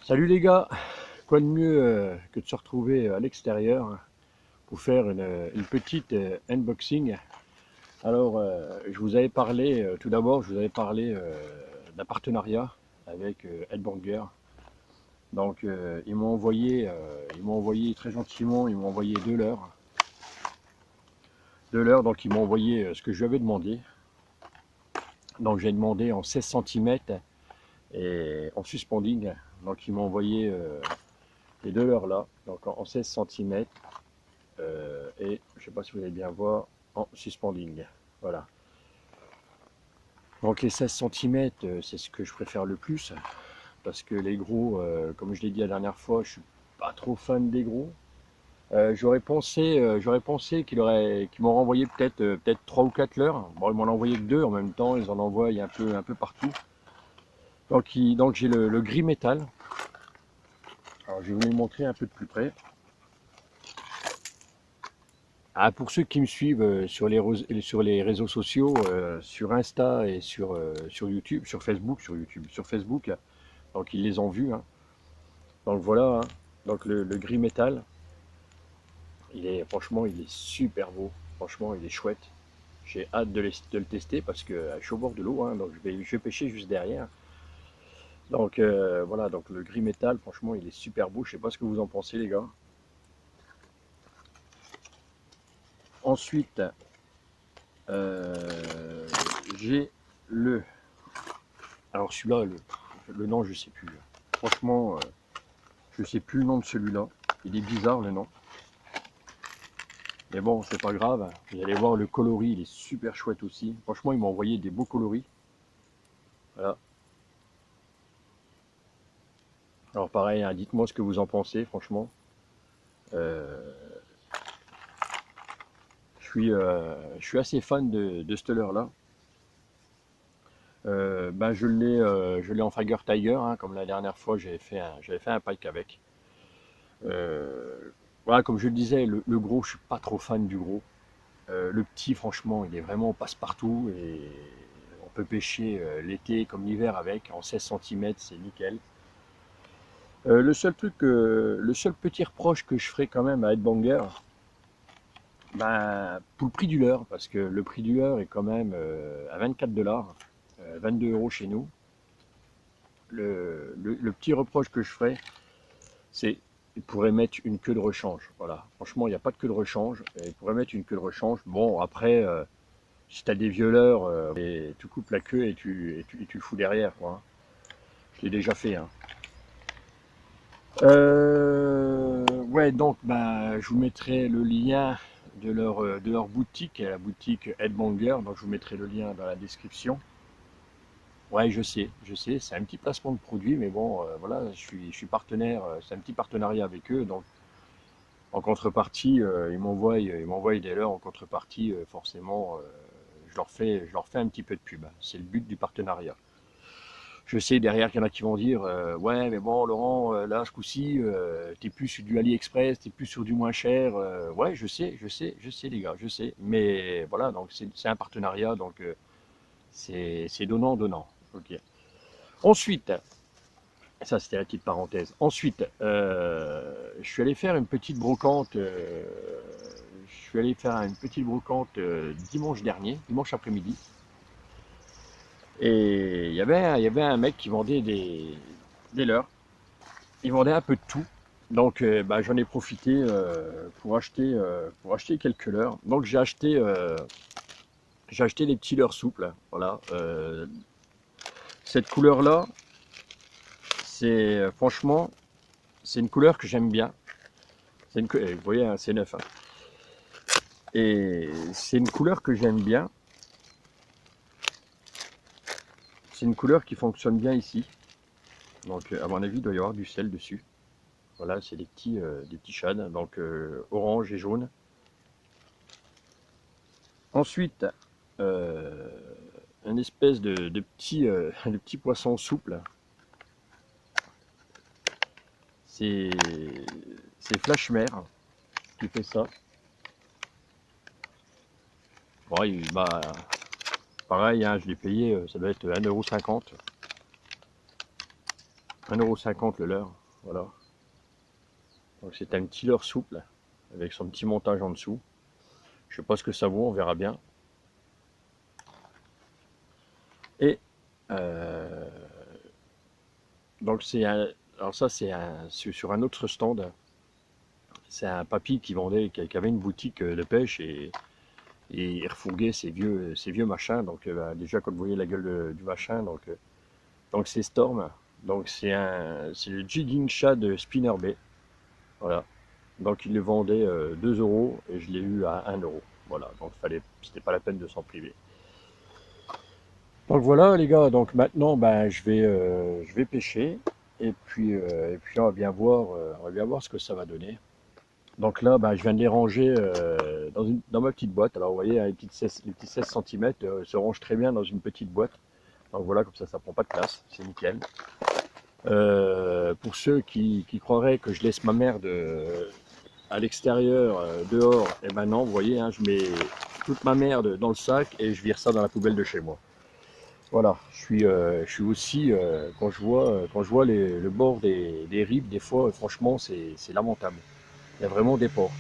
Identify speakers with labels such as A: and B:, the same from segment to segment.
A: Salut les gars, quoi de mieux que de se retrouver à l'extérieur pour faire une petite unboxing. Alors, je vous avais parlé, tout d'abord, je vous avais parlé d'un partenariat avec Headbanger. Donc, ils m'ont envoyé très gentiment, ils m'ont envoyé deux leurres, donc ils m'ont envoyé ce que je lui avais demandé. Donc, j'ai demandé en 16 cm et en suspending. Donc, ils m'ont envoyé les deux leurres là, donc en 16 cm. Et je ne sais pas si vous allez bien voir en suspending. Voilà. Donc les 16 cm, c'est ce que je préfère le plus parce que les gros, comme je l'ai dit la dernière fois, je suis pas trop fan des gros. J'aurais pensé qu'ils m'auraient envoyé peut-être 3 ou 4 leurres. Bon, ils m'en ont envoyé que 2 en même temps, ils en envoient un peu partout. Donc j'ai le gris métal. Alors je vais vous le montrer un peu de plus près. Ah, pour ceux qui me suivent sur les réseaux sociaux, sur Insta et sur YouTube, sur Facebook, donc ils les ont vus, hein. Donc voilà, hein. Donc le gris métal, franchement, il est super beau. Franchement, il est chouette. J'ai hâte de le tester parce que je suis au bord de l'eau, hein, donc je vais pêcher juste derrière. Donc voilà, donc le gris métal, franchement, il est super beau. Je sais pas ce que vous en pensez, les gars. Ensuite, euh, j'ai le Alors celui-là, le nom, je sais plus. Franchement, je sais plus le nom de celui-là. Il est bizarre le nom. Mais bon, c'est pas grave. Vous allez voir le coloris, il est super chouette aussi. Franchement, ils m'ont envoyé des beaux coloris. Voilà. Alors pareil, hein, dites-moi ce que vous en pensez, franchement. Euh, je suis assez fan de ce leurre-là. Ben, je l'ai en Tiger Tiger, hein, comme la dernière fois, j'avais fait un pike avec. Euh, voilà, comme je le disais, le gros, je suis pas trop fan du gros. Le petit, franchement, il est vraiment passe-partout et on peut pêcher l'été comme l'hiver avec. En 16 cm, c'est nickel. Le seul petit reproche que je ferai quand même à Headbanger, ben, pour le prix du leurre, parce que le prix du leurre est quand même à 24 $, 22 € chez nous. Le petit reproche que je ferai, c'est qu'il pourrait mettre une queue de rechange. Voilà. Franchement, il n'y a pas de queue de rechange. Il pourrait mettre une queue de rechange. Bon, après, si tu as des violeurs, et tu coupes la queue et tu le fous derrière, quoi, hein. Je l'ai déjà fait, hein. Ouais, donc bah, je vous mettrai le lien de leur boutique, la boutique Headbanger. Donc je vous mettrai le lien dans la description. Ouais, je sais, c'est un petit placement de produit, mais bon, voilà, je suis partenaire, c'est un petit partenariat avec eux. Donc en contrepartie, ils m'envoient des leurs en contrepartie, forcément, je leur fais un petit peu de pub. C'est le but du partenariat. Je sais derrière qu'il y en a qui vont dire ouais mais bon Laurent là ce coup-ci t'es plus sur du AliExpress, t'es plus sur du moins cher. Ouais je sais les gars, je sais. Mais voilà donc c'est un partenariat donc c'est donnant donnant. Ok. Ensuite, ça c'était la petite parenthèse. Ensuite, je suis allé faire une petite brocante. Je suis allé faire une petite brocante dimanche dernier, dimanche après-midi. Et il y avait un mec qui vendait des leurres. Il vendait un peu de tout. Donc bah, j'en ai profité pour acheter quelques leurres. Donc j'ai acheté des petits leurres souples. Voilà. Cette couleur-là, franchement, c'est une couleur que j'aime bien. Vous voyez, hein, c'est neuf, hein. Et c'est une couleur que j'aime bien. C'est une couleur qui fonctionne bien ici. Donc à mon avis, il doit y avoir du sel dessus. Voilà, c'est des petits shades, donc orange et jaune. Ensuite, euh, un espèce de petit poisson souple. C'est c'est Flashmer qui fait ça. Bon, bah, pareil, hein, je l'ai payé, ça doit être 1,50 €. 1,50 € le leurre, voilà. Donc c'est un petit leurre souple, avec son petit montage en dessous. Je sais pas ce que ça vaut, on verra bien. Et donc c'est un, alors ça c'est sur un autre stand. C'est un papy qui vendait, qui avait une boutique de pêche et il refourguait ses vieux machins. Donc déjà quand vous voyez la gueule du machin, donc c'est Storm. Donc c'est le Jigging Shad Spinner Bay. Voilà. Donc il le vendait 2 € et je l'ai eu à 1 €. Voilà. Donc c'était pas la peine de s'en priver. Donc voilà les gars. Donc maintenant je vais pêcher et puis on va bien voir ce que ça va donner. Donc là, je viens de les ranger dans ma petite boîte. Alors vous voyez, hein, les petits 16 cm se rangent très bien dans une petite boîte. Donc voilà, comme ça prend pas de place, c'est nickel. Pour ceux qui croiraient que je laisse ma merde à l'extérieur, dehors, et ben non, vous voyez, hein, je mets toute ma merde dans le sac et je vire ça dans la poubelle de chez moi. Voilà, je suis aussi, quand je vois le bord des rives, des fois, franchement, c'est lamentable. Il y a vraiment des porcs.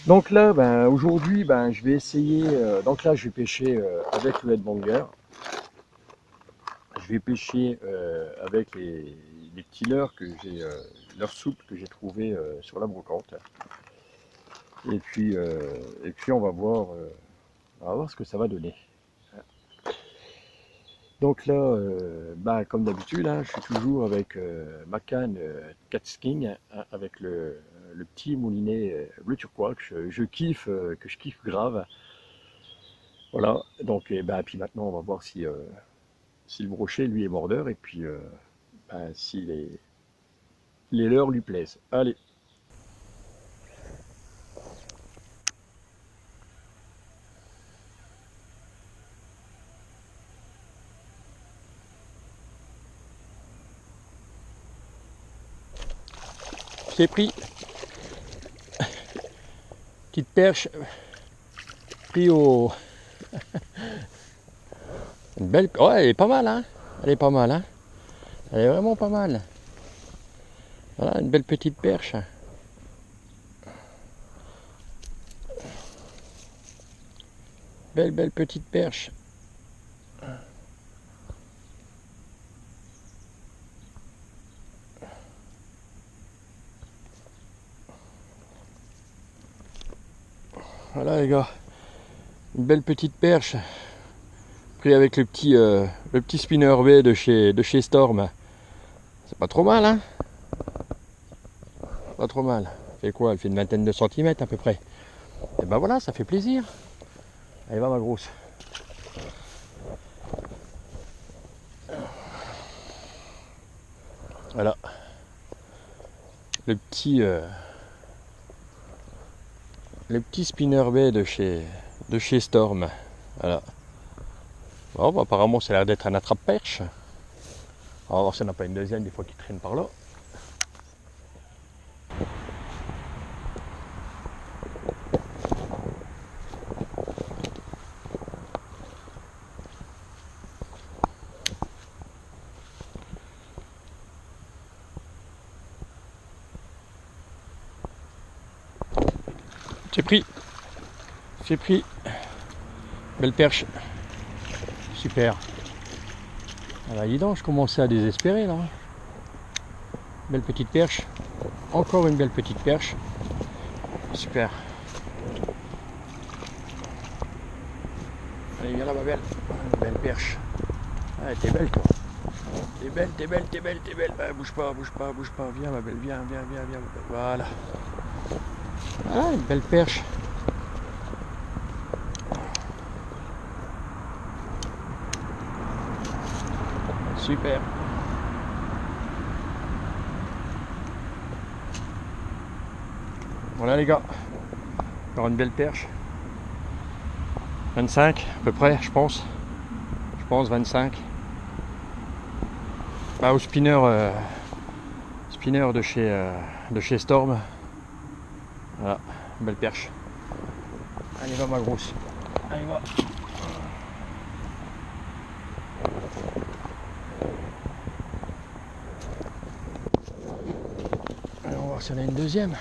A: Donc là, aujourd'hui, je vais essayer. Donc là, je vais pêcher avec le headbanger. Je vais pêcher avec les petits leurres que j'ai, leurres souples que j'ai trouvé sur la brocante. Et puis on va voir ce que ça va donner. Donc là, comme d'habitude, hein, je suis toujours avec ma canne Catch King, hein, avec le petit moulinet bleu turquoise que je kiffe grave. Voilà, donc puis maintenant on va voir si le brochet lui est mordeur et puis si les leurres lui plaisent. Allez. J'ai pris petite perche pris au une belle. Ouais, elle est pas mal, hein. Elle est pas mal, hein. Elle est vraiment pas mal. Voilà, une belle petite perche. Belle petite perche. Voilà les gars, une belle petite perche pris avec le petit spinner B de chez Storm. C'est pas trop mal, hein. Pas trop mal. Elle fait quoi? Elle fait une vingtaine de centimètres à peu près. Et ben voilà, ça fait plaisir. Allez, va ma grosse. Voilà. Le petit spinner B de chez Storm. Voilà. Bon, apparemment ça a l'air d'être un attrape-perche. On va voir si on n'a pas une deuxième des fois qui traîne par là. J'ai pris. Belle perche. Super. Ah dis donc, je commençais à désespérer là. Belle petite perche. Encore une belle petite perche. Super. Allez, viens là ma belle. Belle perche. Ah, t'es belle toi. T'es belle. Ah, bouge pas. Viens ma belle, viens. Voilà. Ah, une belle perche. Super. Voilà les gars. Encore une belle perche. 25 à peu près, je pense. 25. Au spinner de chez Storm. Voilà, belle perche. Allez va ma grosse. Allez va.
B: voir s'il y en a une deuxième.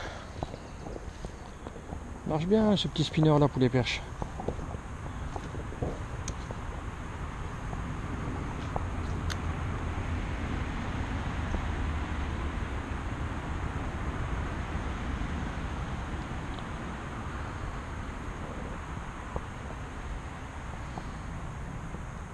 B: Marche bien ce petit spinner là pour les perches.